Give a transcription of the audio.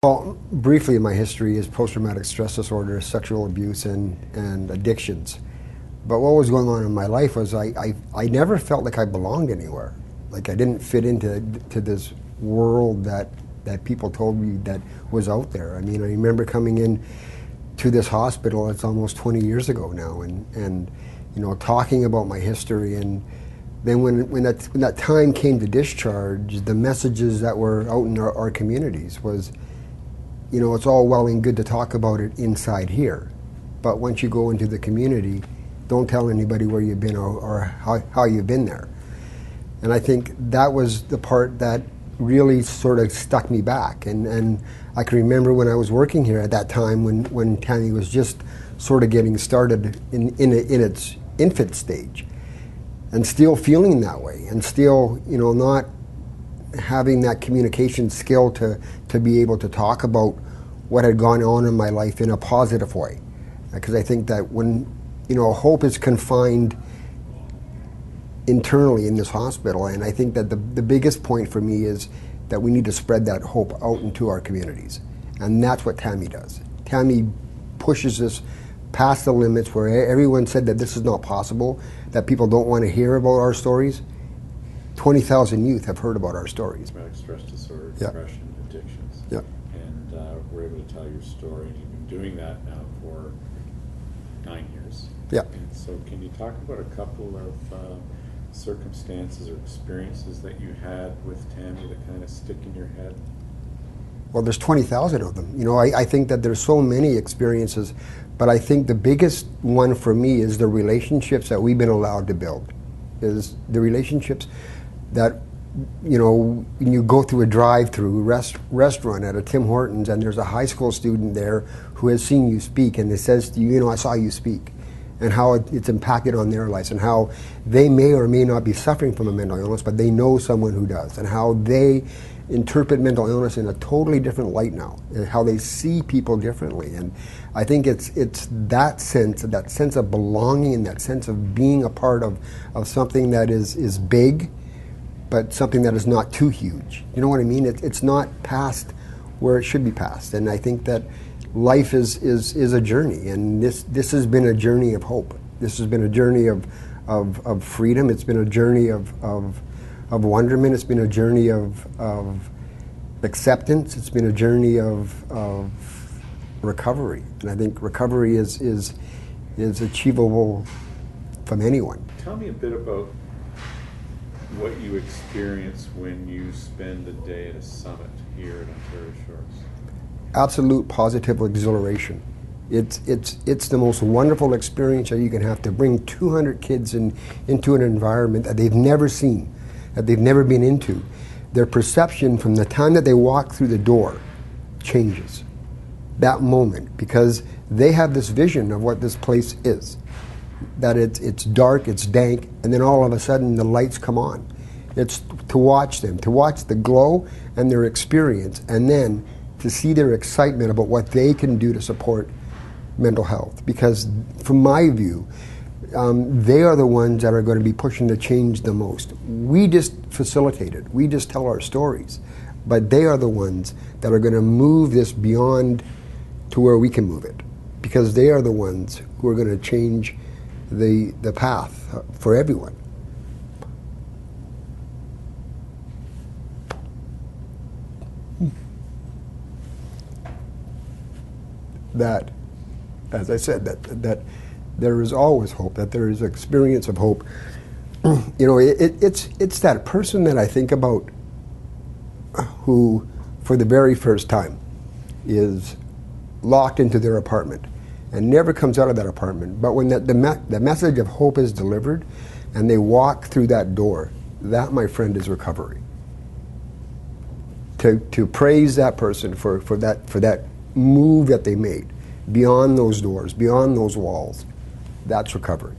Well, briefly, my history is post-traumatic stress disorder, sexual abuse, and addictions. But what was going on in my life was I never felt like I belonged anywhere. Like I didn't fit into this world that people told me that was out there. I mean, I remember coming in to this hospital, it's almost 20 years ago now, and you know, talking about my history. And then when that time came to discharge, the messages that were out in our communities was, you know, it's all well and good to talk about it inside here, but once you go into the community, don't tell anybody where you've been or how you've been there. And I think that was the part that really sort of stuck me back. And I can remember when I was working here at that time when Tammy was just sort of getting started in its infant stage, and still feeling that way, and still, you know, not having that communication skill to be able to talk about what had gone on in my life in a positive way. Because I think that when, you know, hope is confined internally in this hospital, and I think that the biggest point for me is that we need to spread that hope out into our communities. And that's what Tammy does. Tammy pushes us past the limits where everyone said that this is not possible, that people don't want to hear about our stories. 20,000 youth have heard about our stories. Traumatic stress disorder, Yeah. depression, addictions. Yeah. And we're able to tell your story. You've been doing that now for 9 years. Yeah. And so can you talk about a couple of circumstances or experiences that you had with Tammy that kind of stick in your head? Well, there's 20,000 of them. You know, I think that there's so many experiences, but I think the biggest one for me is the relationships that we've been allowed to build. Is the relationships that, you know, when you go through a drive-through restaurant at a Tim Hortons and there's a high school student there who has seen you speak and it says to you, you know, I saw you speak, and how it's impacted on their lives, and how they may or may not be suffering from a mental illness, but they know someone who does, and how they interpret mental illness in a totally different light now, and how they see people differently. And I think it's that sense of belonging, and that sense of being a part of something that is big, but something that is not too huge. You know what I mean? It's not past where it should be past. And I think that life is a journey, and this has been a journey of hope. This has been a journey of freedom. It's been a journey of wonderment. It's been a journey of acceptance. It's been a journey of recovery. And I think recovery is achievable from anyone. Tell me a bit about what you experience when you spend a day at a summit here at Ontario Shores. Absolute positive exhilaration. It's the most wonderful experience that you can have, to bring 200 kids into an environment that they've never seen, that they've never been into. Their perception from the time that they walk through the door changes. That moment, because they have this vision of what this place is. That it's dark, it's dank, and then all of a sudden the lights come on. It's to watch them, to watch the glow and their experience, and then to see their excitement about what they can do to support mental health. Because from my view, they are the ones that are going to be pushing the change the most. We just facilitate it. We just tell our stories. But they are the ones that are going to move this beyond to where we can move it. Because they are the ones who are going to change the path for everyone. That, as I said, that there is always hope, that there is experience of hope. You know, it's that person that I think about who, for the very first time, is locked into their apartment and never comes out of that apartment. But when the message of hope is delivered and they walk through that door, that, my friend, is recovery. To praise that person for that move that they made beyond those doors, beyond those walls, that's recovery.